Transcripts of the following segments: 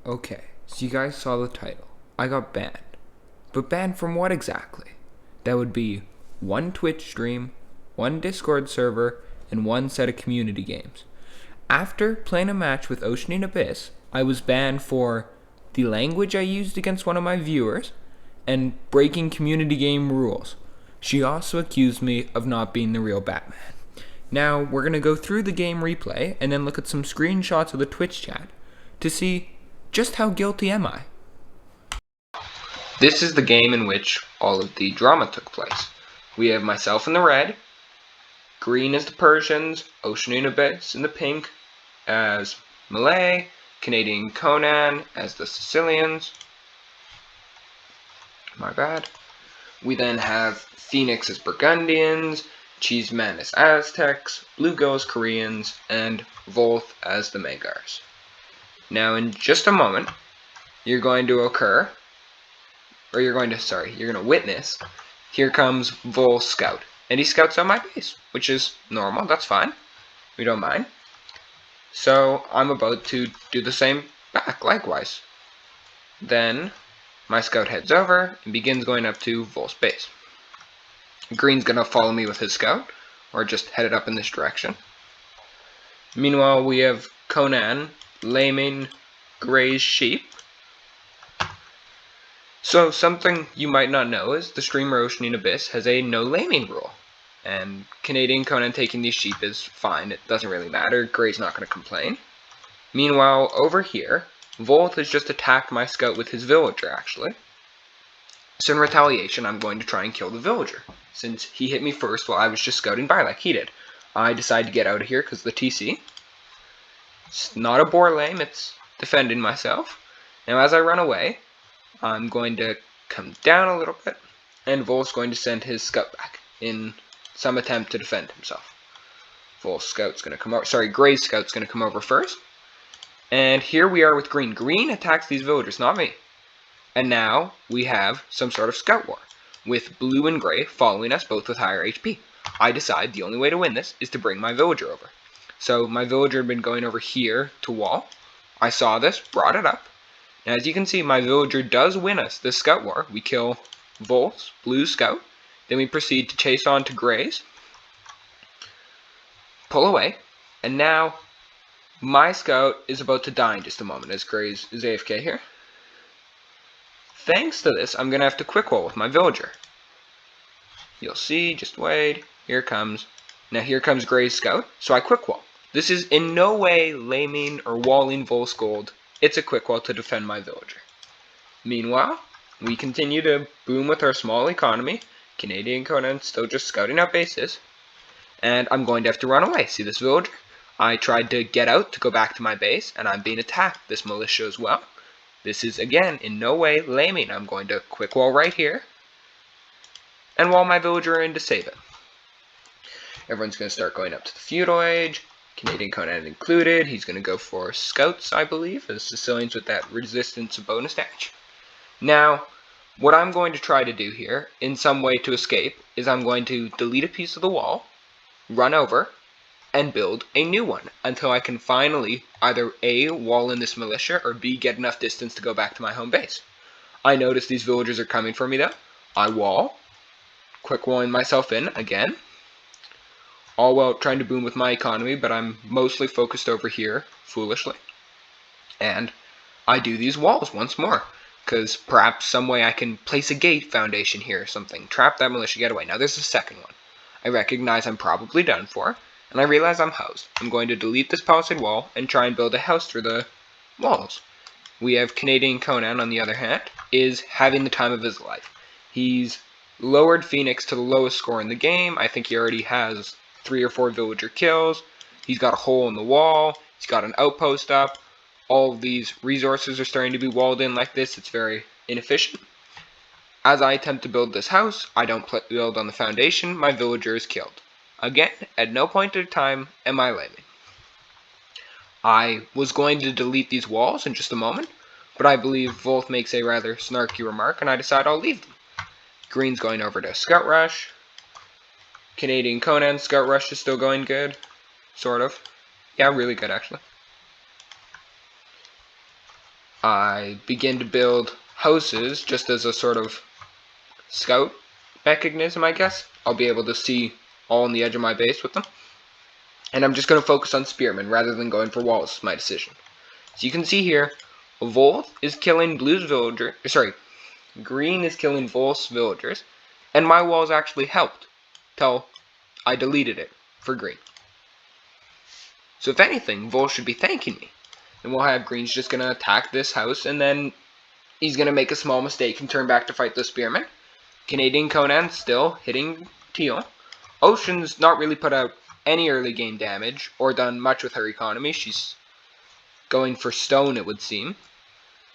Okay, so you guys saw the title. I got banned. But banned from what exactly? That would be one Twitch stream, one Discord server, and one set of community games. After playing a match with Ocean Abyss, I was banned for the language I used against one of my viewers and breaking community game rules. She also accused me of not being the real Batman. Now, we're going to go through the game replay and then look at some screenshots of the Twitch chat to see just how guilty am I. This is the game in which all of the drama took place. We have myself in the red, green as the Persians, Ocean Abyss in the pink as Malay, Canadian Conan as the Sicilians. My bad. We then have Phoenix as Burgundians, Cheeseman as Aztecs, Bluegill as Koreans, and Volth as the Magyars. Now in just a moment, you're going to witness, here comes Vol's scout. And he scouts out my base, which is normal, that's fine. We don't mind. So I'm about to do the same back, likewise. Then my scout heads over and begins going up to Vol's base. Green's gonna follow me with his scout, or just headed up in this direction. Meanwhile, we have Conan laming Gray's sheep. So something you might not know is the streamer Ocean Abyss has a no laming rule. And Canadian Conan taking these sheep is fine, it doesn't really matter, Gray's not going to complain. Meanwhile, over here, Volth has just attacked my scout with his villager, actually. So in retaliation, I'm going to try and kill the villager, since he hit me first while I was just scouting by like he did. I decide to get out of here because the TC. It's not a boar lame, it's defending myself. Now as I run away, I'm going to come down a little bit, and Vol's going to send his scout back in some attempt to defend himself. Gray's scout's going to come over first. And here we are with Green. Green attacks these villagers, not me. And now we have some sort of scout war, with Blue and Gray following us, both with higher HP. I decide the only way to win this is to bring my villager over. So my villager had been going over here to wall. I saw this, brought it up. Now as you can see, my villager does win us this scout war. We kill Vol's Blue scout. Then we proceed to chase on to Gray's. Pull away. And now my scout is about to die in just a moment as Gray's is AFK here. Thanks to this, I'm going to have to quick wall with my villager. You'll see, just wait. Here it comes. Now here comes Gray's scout. So I quick wall. This is in no way laming or walling Vol's gold. It's a quick wall to defend my villager. Meanwhile, we continue to boom with our small economy. Canadian Conan still just scouting out bases. And I'm going to have to run away. See this villager? I tried to get out to go back to my base, and I'm being attacked. This militia as well. This is, again, in no way laming. I'm going to quick wall right here. And wall my villager in to save it. Everyone's going to start going up to the feudal age. Canadian Conan included. He's going to go for scouts, I believe, as Sicilians with that resistance bonus damage. Now, what I'm going to try to do here, in some way to escape, is I'm going to delete a piece of the wall, run over, and build a new one until I can finally either A, wall in this militia, or B, get enough distance to go back to my home base. I notice these villagers are coming for me though. I wall, quick walling myself in again, all while trying to boom with my economy, but I'm mostly focused over here, foolishly. And I do these walls once more, because perhaps some way I can place a gate foundation here or something, trap that militia, get away. Now there's a second one. I recognize I'm probably done for, and I realize I'm housed. I'm going to delete this palisade wall and try and build a house through the walls. We have Canadian Conan, on the other hand, is having the time of his life. He's lowered Phoenix to the lowest score in the game. I think he already has 3 or 4 villager kills. He's got a hole in the wall. He's got an outpost up. All of these resources are starting to be walled in like this. It's very inefficient. As I attempt to build this house, I don't build on the foundation. My villager is killed. Again, at no point in time am I laming. I was going to delete these walls in just a moment, but I believe Volth makes a rather snarky remark, and I decide I'll leave them. Green's going over to Scout Rush. Canadian Conan Scout Rush is still going good. Sort of. Yeah, really good, actually. I begin to build houses just as a sort of scout mechanism, I guess. I'll be able to see all on the edge of my base with them. And I'm just going to focus on spearmen rather than going for walls, is my decision. So you can see here, Volt is killing Green is killing Vol's villagers, and my walls actually helped till I deleted it for Green. So if anything, Vol should be thanking me. And we'll have Green's just going to attack this house, and then he's going to make a small mistake and turn back to fight the spearmen. Canadian Conan still hitting Teal. Ocean's not really put out any early game damage or done much with her economy. She's going for stone, it would seem.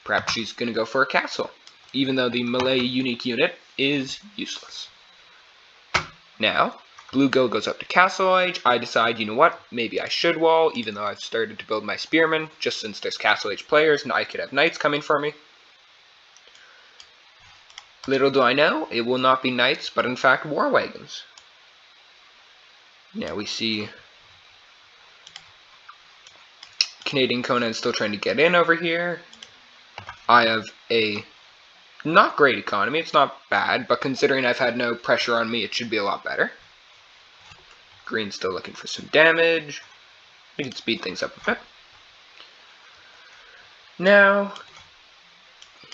Perhaps she's going to go for a castle, even though the melee unique unit is useless. Now, Blue Gill goes up to Castle Age. I decide, you know what, maybe I should wall, even though I've started to build my spearmen, just since there's Castle Age players and I could have knights coming for me. Little do I know, it will not be knights, but in fact war wagons. Now we see Canadian Conan still trying to get in over here. I have a not great economy, it's not bad, but considering I've had no pressure on me, it should be a lot better. Green's still looking for some damage. We can speed things up a bit. Now,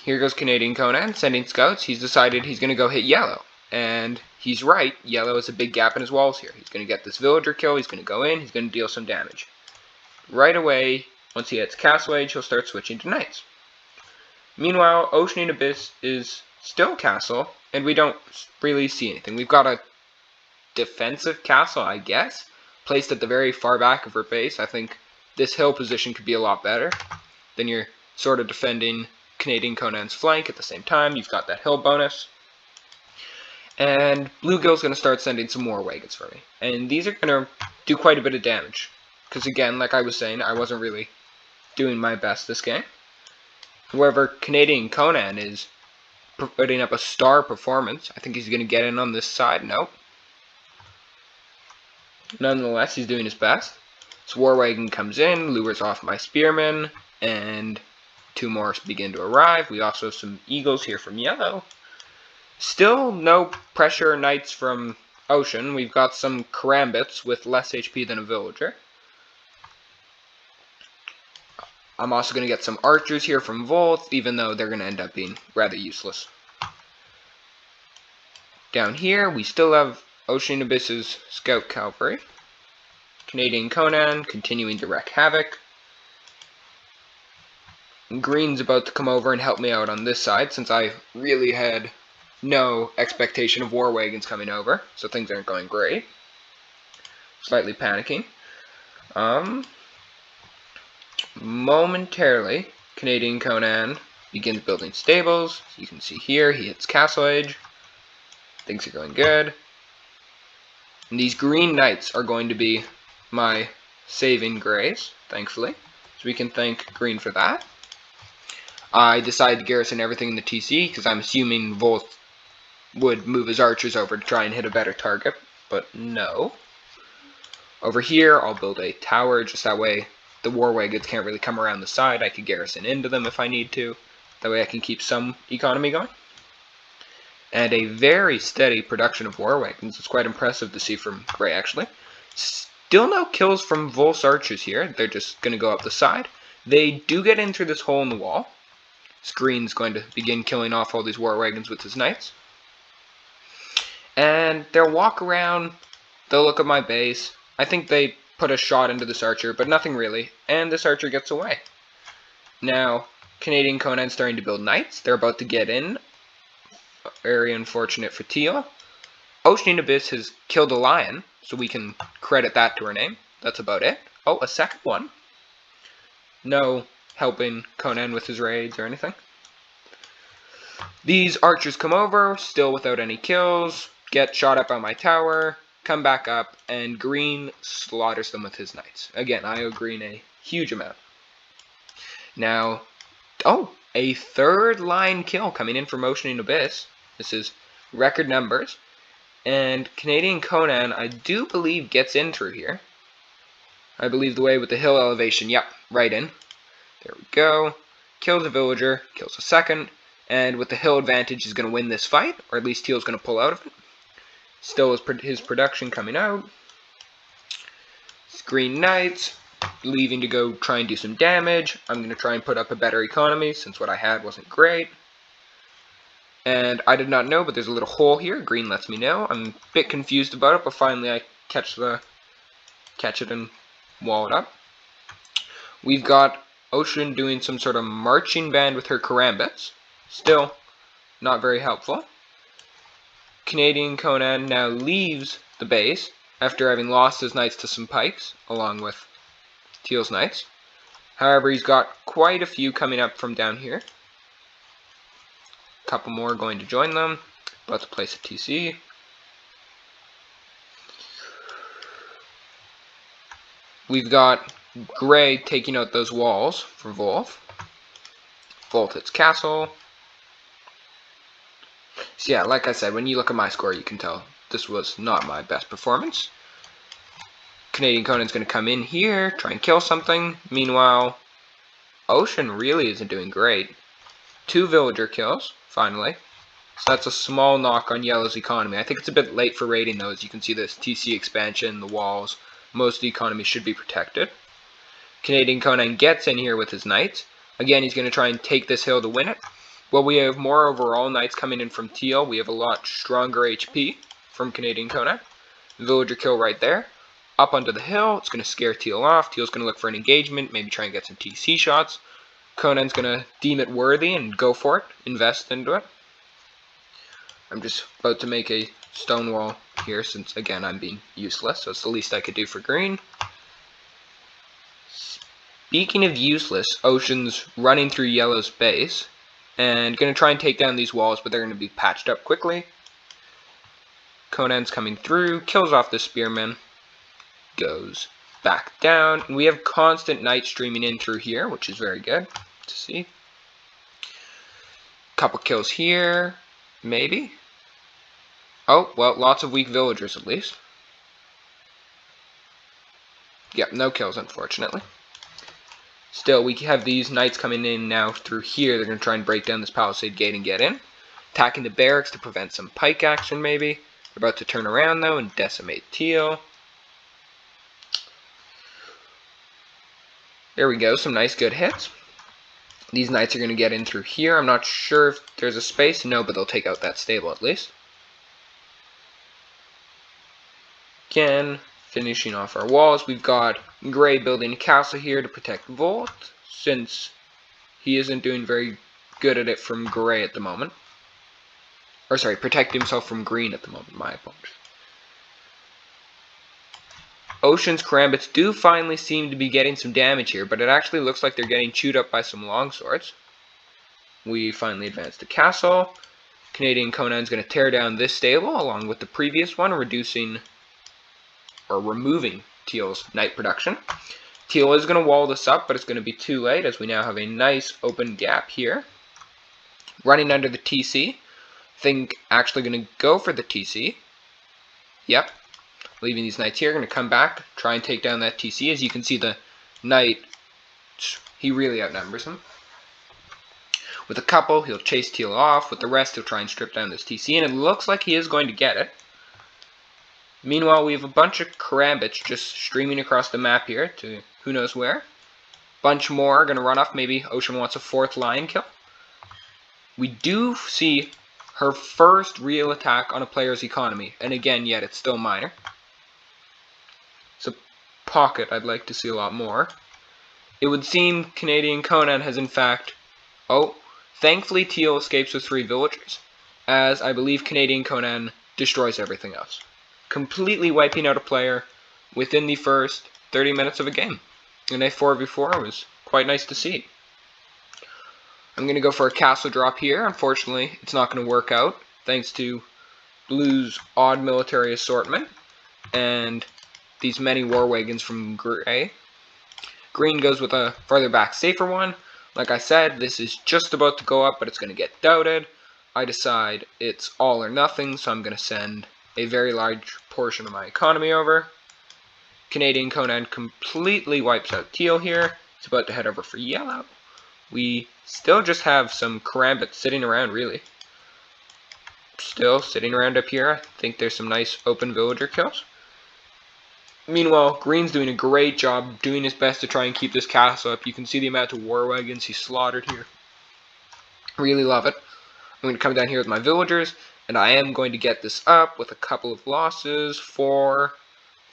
here goes Canadian Conan sending scouts. He's decided he's going to go hit yellow. And he's right, yellow has a big gap in his walls here. He's going to get this villager kill, he's going to go in, he's going to deal some damage. Right away, once he hits Castle Age, he'll start switching to knights. Meanwhile, Ocean Abyss is still castle, and we don't really see anything. We've got a defensive castle, I guess, placed at the very far back of her base. I think this hill position could be a lot better. Then you're sort of defending Canadian Conan's flank at the same time. You've got that hill bonus. And Blue Gill's going to start sending some more wagons for me. And these are going to do quite a bit of damage. Because again, like I was saying, I wasn't really doing my best this game. However, Canadian Conan is putting up a star performance. I think he's going to get in on this side. Nope. Nonetheless, he's doing his best. So War Wagon comes in, lures off my spearmen, and two more begin to arrive. We also have some eagles here from yellow. Still no pressure knights from Ocean. We've got some karambits with less HP than a villager. I'm also going to get some archers here from Volt, even though they're going to end up being rather useless. Down here, we still have Ocean Abyss's Scout Cavalry. Canadian Conan continuing to wreak havoc. Green's about to come over and help me out on this side, since I really had no expectation of war wagons coming over, so things aren't going great. Slightly panicking. Momentarily, Canadian Conan begins building stables. You can see here, he hits Castle Age. Things are going good. And these green knights are going to be my saving grace, thankfully. So we can thank Green for that. I decided to garrison everything in the TC, because I'm assuming Volt would move his archers over to try and hit a better target, but no. Over here, I'll build a tower, just that way the war wagons can't really come around the side. I could garrison into them if I need to. That way I can keep some economy going. And a very steady production of war wagons. It's quite impressive to see from Gray, actually. Still no kills from Vol's archers here. They're just going to go up the side. They do get in through this hole in the wall. Green's going to begin killing off all these war wagons with his knights. And they'll walk around. They'll look at my base. I think they put a shot into this archer, but nothing really. And this archer gets away. Now, Canadian Conan's starting to build knights. They're about to get in. Very unfortunate for Teal. Ocean Abyss has killed a lion, so we can credit that to her name. That's about it. Oh, a second one. No helping Conan with his raids or anything. These archers come over, still without any kills, get shot up by my tower, come back up, and Green slaughters them with his knights. Again, I owe Green a huge amount. Now, oh, a third line kill coming in from Ocean Abyss. This is record numbers. And Canadian Conan, I do believe, gets in through here. I believe the way with the hill elevation, yep, right in. There we go. kills a villager, kills a second, and with the hill advantage he's going to win this fight, or at least Teal's going to pull out of it. Still is his production coming out. Green Knights, leaving to go try and do some damage. I'm going to try and put up a better economy since what I had wasn't great. And I did not know, but there's a little hole here. Green lets me know. I'm a bit confused about it, but finally I catch it and wall it up. We've got Ocean doing some sort of marching band with her karambits. Still not very helpful. Canadian Conan now leaves the base after having lost his knights to some pikes, along with Teal's knights. However, he's got quite a few coming up from down here. A couple more going to join them. About to place a TC. We've got Gray taking out those walls for Wolf. Volt its castle. So yeah, like I said, when you look at my score, you can tell this was not my best performance. Canadian Conan's going to come in here, try and kill something. Meanwhile, Ocean really isn't doing great. 2 villager kills, finally. So that's a small knock on Yellow's economy. I think it's a bit late for raiding though. As you can see, this TC expansion, the walls, most of the economy should be protected. Canadian Conan gets in here with his knights. Again, he's going to try and take this hill to win it. Well, we have more overall knights coming in from Teal. We have a lot stronger HP from Canadian Conan. Villager kill right there. Up onto the hill. It's going to scare Teal off. Teal's going to look for an engagement, maybe try and get some TC shots. Conan's going to deem it worthy and go for it. Invest into it. I'm just about to make a stone wall here since, again, I'm being useless. So it's the least I could do for green. Speaking of useless, Ocean's running through Yellow's base. And going to try and take down these walls, but they're going to be patched up quickly. Conan's coming through, kills off the spearman, goes back down. And we have constant night streaming in through here, which is very good to see. Couple kills here, maybe. Oh, well, lots of weak villagers at least. Yep, no kills, unfortunately. Still, we have these knights coming in now through here. They're going to try and break down this palisade gate and get in. Attacking the barracks to prevent some pike action, maybe. They're about to turn around, though, and decimate Teal. There we go, some nice good hits. These knights are going to get in through here. I'm not sure if there's a space. No, but they'll take out that stable at least. Again, finishing off our walls. We've got Gray building a castle here to protect Volt, since he isn't doing very good at it from Gray at the moment. Or sorry, protect himself from Green at the moment, my apologies. Ocean's karambits do finally seem to be getting some damage here, but it actually looks like they're getting chewed up by some longswords. We finally advance the castle. Canadian Conan's going to tear down this stable along with the previous one, reducing or removing Teal's knight production. Teal is going to wall this up, but it's going to be too late as we now have a nice open gap here. Running under the TC. Think actually going to go for the TC. Yep. Leaving these knights here. Going to come back, try and take down that TC. As you can see, the knight, he really outnumbers him. With a couple, he'll chase Teal off. With the rest, he'll try and strip down this TC, and it looks like he is going to get it. Meanwhile, we have a bunch of karambits just streaming across the map here to who knows where. Bunch more are going to run off. Maybe Ocean wants a 4th lion kill. We do see her first real attack on a player's economy, and again, yet it's still minor. It's a pocket I'd like to see a lot more. It would seem Canadian Conan has in fact... Oh, thankfully Teal escapes with 3 villagers, as I believe Canadian Conan destroys everything else. Completely wiping out a player within the first 30 minutes of a game. In a 4v4 was quite nice to see. I'm going to go for a castle drop here. Unfortunately, it's not going to work out, thanks to Blue's odd military assortment and these many war wagons from Gray. Green goes with a farther back, safer one. Like I said, this is just about to go up, but it's going to get doubted. I decide it's all or nothing, so I'm going to send a very large portion of my economy over. Canadian Conan completely wipes out Teal here. He's about to head over for Yellow. we still just have some karambits sitting around, really. Still sitting around up here. I think there's some nice open villager kills. Meanwhile, Green's doing a great job, doing his best to try and keep this castle up. You can see the amount of war wagons he slaughtered here. Really love it. I'm going to come down here with my villagers, and I am going to get this up with a couple of losses. 4,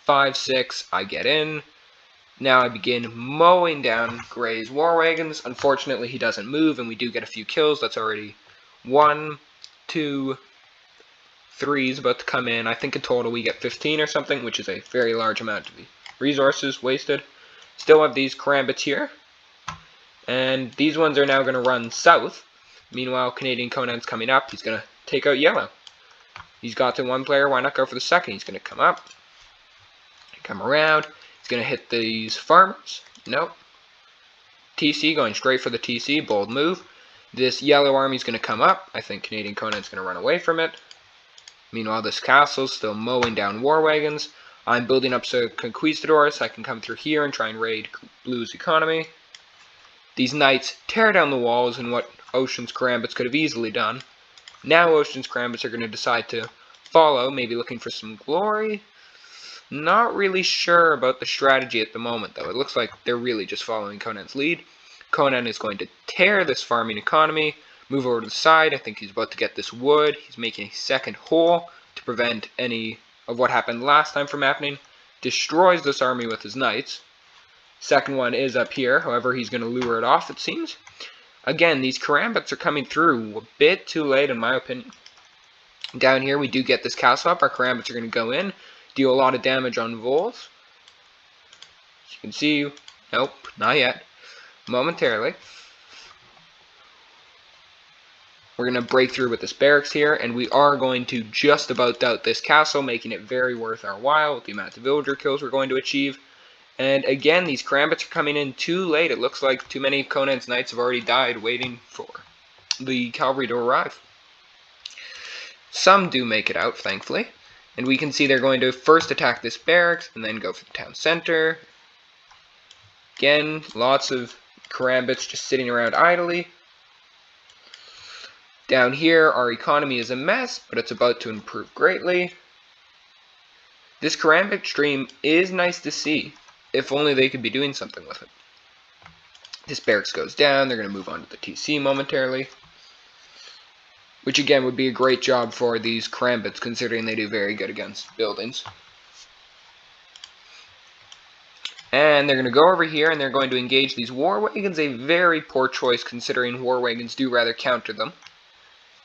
5, 6, I get in. Now I begin mowing down Gray's war wagons. Unfortunately, he doesn't move, and we do get a few kills. That's already 1, 2, 3 is about to come in. I think in total we get 15 or something, which is a very large amount of resources wasted. Still have these karambits here, and these ones are now going to run south. Meanwhile, Canadian Conan's coming up. He's going to take out yellow. He's got to one player. Why not go for the second? He's going to come up, come around. He's going to hit these farmers. Nope. TC going straight for the TC. Bold move. This yellow army's going to come up. I think Canadian Conan's going to run away from it. Meanwhile, this castle's still mowing down war wagons. I'm building up some conquistadors so I can come through here and try and raid Blue's economy. These knights tear down the walls in what Ocean's karambits could have easily done. Now Ocean's karambits are going to decide to follow, maybe looking for some glory. Not really sure about the strategy at the moment, though. It looks like they're really just following Conan's lead. Conan is going to tear this farming economy, move over to the side. I think he's about to get this wood. He's making a second hole to prevent any of what happened last time from happening. Destroys this army with his knights. Second one is up here. However, he's going to lure it off, it seems. Again, these karambits are coming through a bit too late, in my opinion. Down here, we do get this castle up. Our karambits are going to go in, deal a lot of damage on Vols. As you can see, nope, not yet. Momentarily. We're going to break through with this barracks here, and we are going to just about doubt this castle, making it very worth our while with the amount of villager kills we're going to achieve. And again, these karambits are coming in too late. It looks like too many of Conan's knights have already died waiting for the cavalry to arrive. Some do make it out, thankfully. And we can see they're going to first attack this barracks and then go for the town center. Again, lots of karambits just sitting around idly. Down here, our economy is a mess, but it's about to improve greatly. This karambit stream is nice to see. If only they could be doing something with it. This barracks goes down. They're going to move on to the TC momentarily. Which again would be a great job for these karambits, considering they do very good against buildings. And they're going to go over here and they're going to engage these war wagons. A very poor choice, considering war wagons do rather counter them.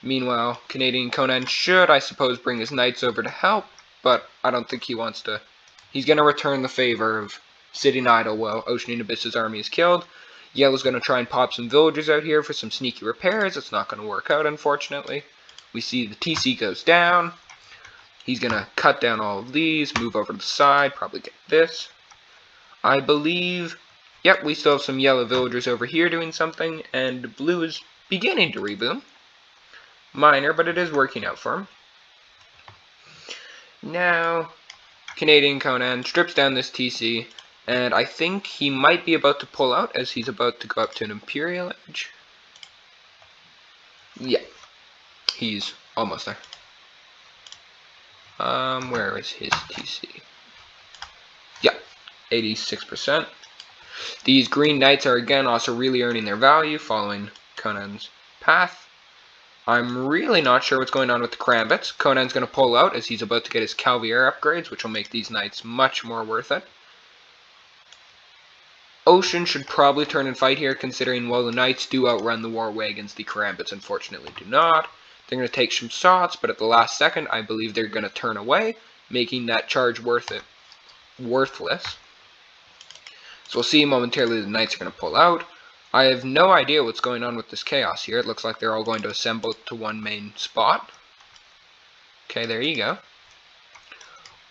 Meanwhile, Canadian Conan should, I suppose, bring his knights over to help, but I don't think he wants to. He's going to return the favor of sitting idle while Ocean Abyss's army is killed. Yellow's going to try and pop some villagers out here for some sneaky repairs. It's not going to work out, unfortunately. We see the TC goes down. He's going to cut down all of these, move over to the side, probably get this. I believe, yep, we still have some yellow villagers over here doing something, and blue is beginning to reboot. Minor, but it is working out for him. Now, Canadian Conan strips down this TC, and I think he might be about to pull out as he's about to go up to an Imperial edge. Yeah, he's almost there. Where is his TC? Yeah, 86%. These green knights are again also really earning their value following Conan's path. I'm really not sure what's going on with the karambits. Conan's going to pull out as he's about to get his Calvier upgrades, which will make these knights much more worth it. Ocean should probably turn and fight here, considering while the knights do outrun the war wagons, the karambits unfortunately do not. They're going to take some shots, but at the last second, I believe they're going to turn away, making that charge worthless. So we'll see momentarily the knights are going to pull out. I have no idea what's going on with this chaos here. It looks like they're all going to assemble to one main spot. Okay, there you go.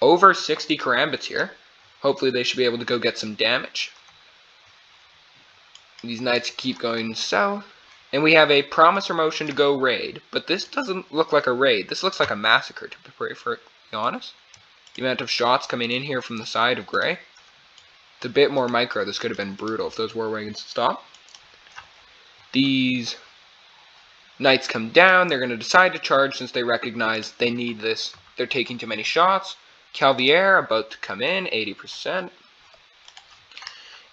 Over 60 karambits here. Hopefully they should be able to go get some damage. These knights keep going south. And we have a promise or motion to go raid. But this doesn't look like a raid. This looks like a massacre, to be perfectly honest. The amount of shots coming in here from the side of Grey. It's a bit more micro. This could have been brutal if those war wagons stopped. these knights come down. They're going to decide to charge since they recognize they need this. They're taking too many shots. Cavalier about to come in, 80%.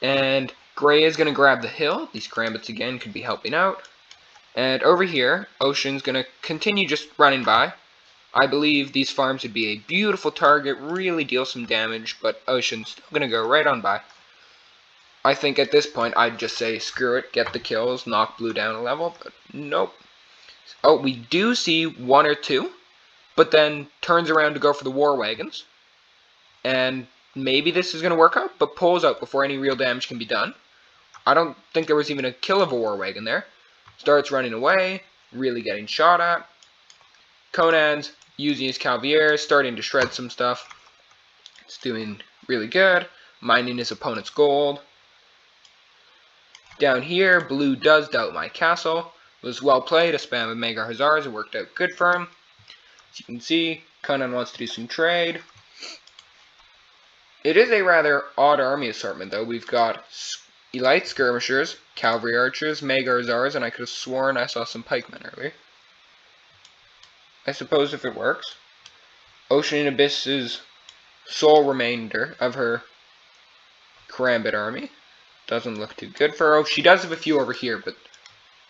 And Gray is going to grab the hill. These Gambits again could be helping out. And over here, Ocean's going to continue just running by. I believe these farms would be a beautiful target, really deal some damage, but Ocean's still going to go right on by. I think at this point I'd just say screw it, get the kills, knock blue down a level, but nope. Oh, we do see one or two, but then turns around to go for the war wagons. And maybe this is going to work out, but pulls out before any real damage can be done. I don't think there was even a kill of a war wagon there. Starts running away, really getting shot at. Conan's using his Cavalier, starting to shred some stuff. It's doing really good, mining his opponent's gold. Down here, blue does doubt my castle. It was well played, a spam of Mega Hussars, it worked out good for him. As you can see, Conan wants to do some trade. It is a rather odd army assortment though. We've got Elite Skirmishers, Cavalry Archers, Mega Hussars, and I could have sworn I saw some Pikemen earlier. I suppose if it works. Ocean Abyss's sole remainder of her Karambit army. Doesn't look too good for her. Oh, she does have a few over here, but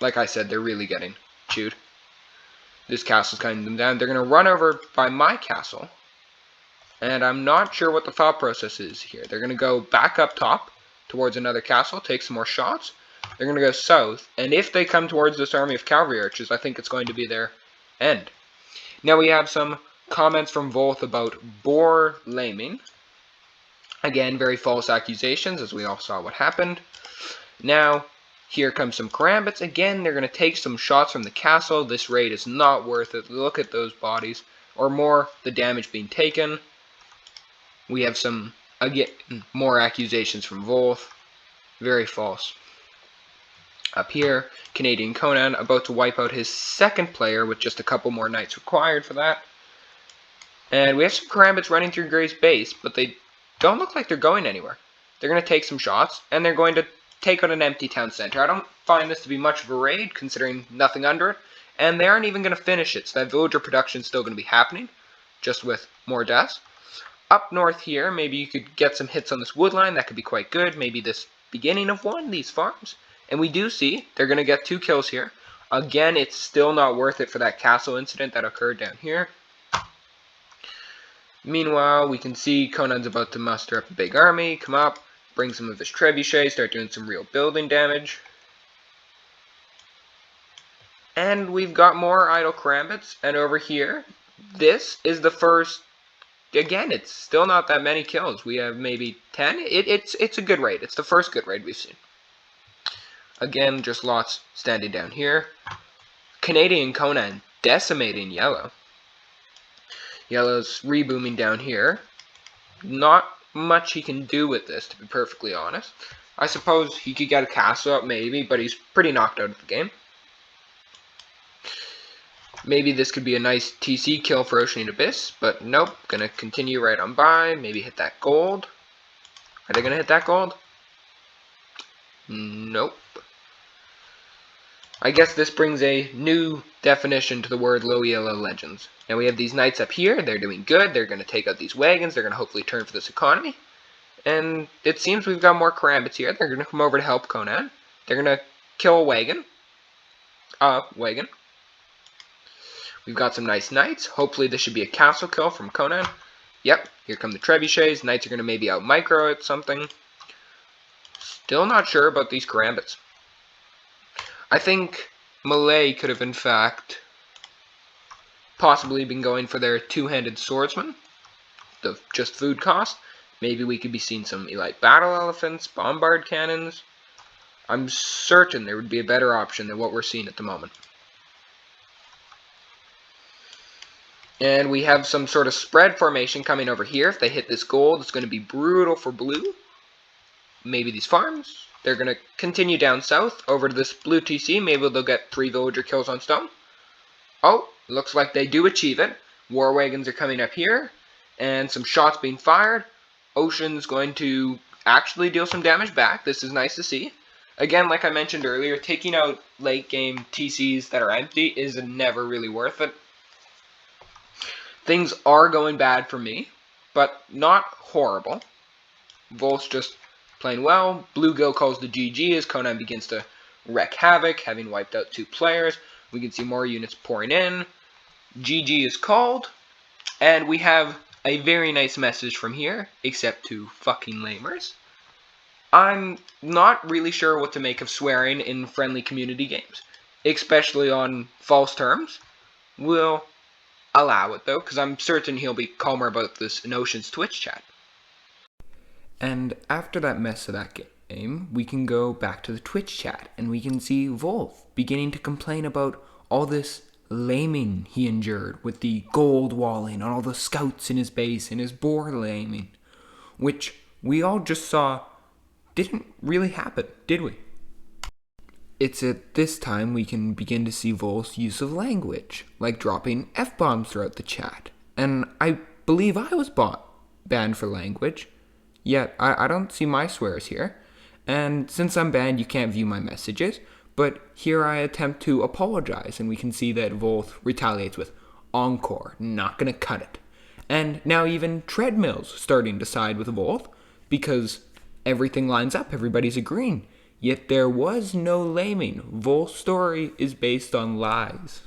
like I said, they're really getting chewed. This castle's cutting them down. They're going to run over by my castle. And I'm not sure what the thought process is here. They're going to go back up top towards another castle, take some more shots. They're going to go south. And if they come towards this army of cavalry archers, I think it's going to be their end. Now we have some comments from Volth about boar laming. Again, very false accusations, as we all saw what happened. Now, here comes some Karambits. Again, they're going to take some shots from the castle. This raid is not worth it. Look at those bodies. Or more, the damage being taken. We have some, again, more accusations from Volth. Very false. Up here, Canadian Conan about to wipe out his second player with just a couple more knights required for that. And we have some Karambits running through Gray's base, but they don't look like they're going anywhere. They're going to take some shots, and they're going to take out an empty town center. I don't find this to be much of a raid, considering nothing under it, and they aren't even going to finish it, so that villager production is still going to be happening, just with more deaths. Up north here, maybe you could get some hits on this wood line. That could be quite good. Maybe this beginning of one, these farms. And we do see they're going to get 2 kills here. Again, it's still not worth it for that castle incident that occurred down here. Meanwhile, we can see Conan's about to muster up a big army, come up, bring some of his trebuchets, start doing some real building damage. And we've got more idle Karambits, and over here, this is the first, again, it's still not that many kills. We have maybe 10. It's a good raid. It's the first good raid we've seen. Again, just lots standing down here. Canadian Conan decimating yellow. Yellow's rebooming down here. Not much he can do with this, to be perfectly honest. I suppose he could get a castle up, maybe, but he's pretty knocked out of the game. Maybe this could be a nice TC kill for Ocean Abyss, but nope. Gonna continue right on by, maybe hit that gold. Are they gonna hit that gold? Nope. I guess this brings a new definition to the word low yellow legends. Now we have these knights up here, they're doing good, they're going to take out these wagons, they're going to hopefully turn for this economy. And it seems we've got more Karambits here, they're going to come over to help Conan. They're going to kill a wagon. We've got some nice knights, hopefully this should be a castle kill from Conan. Yep, here come the trebuchets, knights are going to maybe out micro it something. Still not sure about these Karambits. I think Malay could have, in fact, possibly been going for their two-handed swordsman. The just food cost. Maybe we could be seeing some elite battle elephants, bombard cannons. I'm certain there would be a better option than what we're seeing at the moment. And we have some sort of spread formation coming over here. If they hit this gold, it's going to be brutal for blue. Maybe these farms. They're going to continue down south over to this blue TC. Maybe they'll get 3 villager kills on stone. Oh, looks like they do achieve it. War wagons are coming up here. And some shots being fired. Ocean's going to actually deal some damage back. This is nice to see. Again, like I mentioned earlier, taking out late game TCs that are empty is never really worth it. Things are going bad for me, but not horrible. Volt's just playing well. Bluegill calls the GG as Conan begins to wreak havoc, having wiped out 2 players. We can see more units pouring in. GG is called, and we have a very nice message from here, except to fucking lamers. I'm not really sure what to make of swearing in friendly community games, especially on false terms. We'll allow it though, because I'm certain he'll be calmer about this in Ocean's Twitch chat. And after that mess of that game, we can go back to the Twitch chat and we can see Wolf beginning to complain about all this laming he endured with the gold walling on all the scouts in his base and his boar laming, which we all just saw didn't really happen, did we? It's at this time we can begin to see Vol's use of language, like dropping F-bombs throughout the chat. And I believe I was banned for language, yet I don't see my swears here. And since I'm banned, you can't view my messages, but here I attempt to apologize, and we can see that Vol retaliates with Encore, not gonna cut it. And now even Treadmill's starting to side with Vol, because everything lines up, everybody's agreeing. Yet there was no laming. Vol's story is based on lies.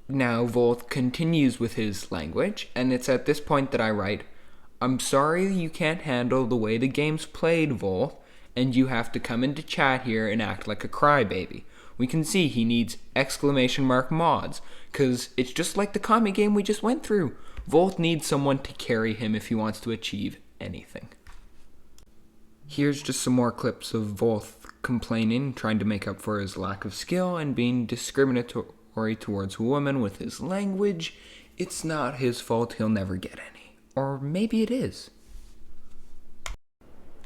Now Volt continues with his language, and it's at this point that I write, I'm sorry you can't handle the way the game's played, Volt, and you have to come into chat here and act like a crybaby. We can see he needs exclamation mark mods, cause it's just like the comic game we just went through. Volt needs someone to carry him if he wants to achieve anything. Here's just some more clips of Volth complaining, trying to make up for his lack of skill and being discriminatory towards women with his language. It's not his fault, he'll never get any. Or maybe it is.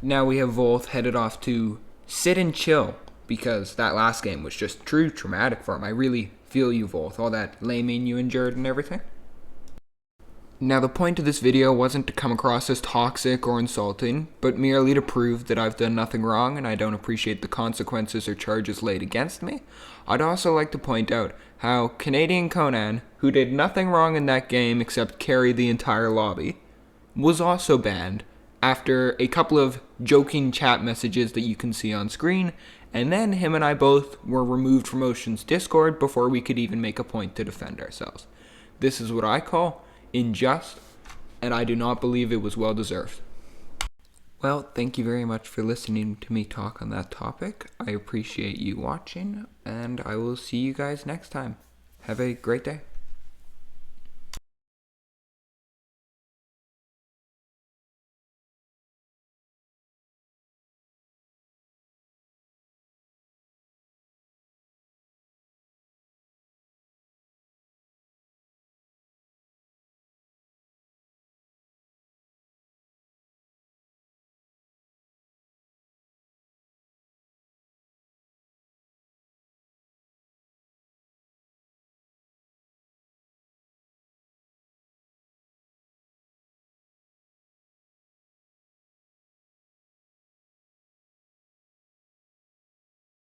Now we have Volth headed off to sit and chill, because that last game was just true traumatic for him. I really feel you, Volth, all that laming you endured and everything. Now the point of this video wasn't to come across as toxic or insulting, but merely to prove that I've done nothing wrong and I don't appreciate the consequences or charges laid against me. I'd also like to point out how Canadian Conan, who did nothing wrong in that game except carry the entire lobby, was also banned after a couple of joking chat messages that you can see on screen, and then him and I both were removed from Ocean's Discord before we could even make a point to defend ourselves. This is what I call unjust, and I do not believe it was well deserved. Well, thank you very much for listening to me talk on that topic. I appreciate you watching, and I will see you guys next time. Have a great day.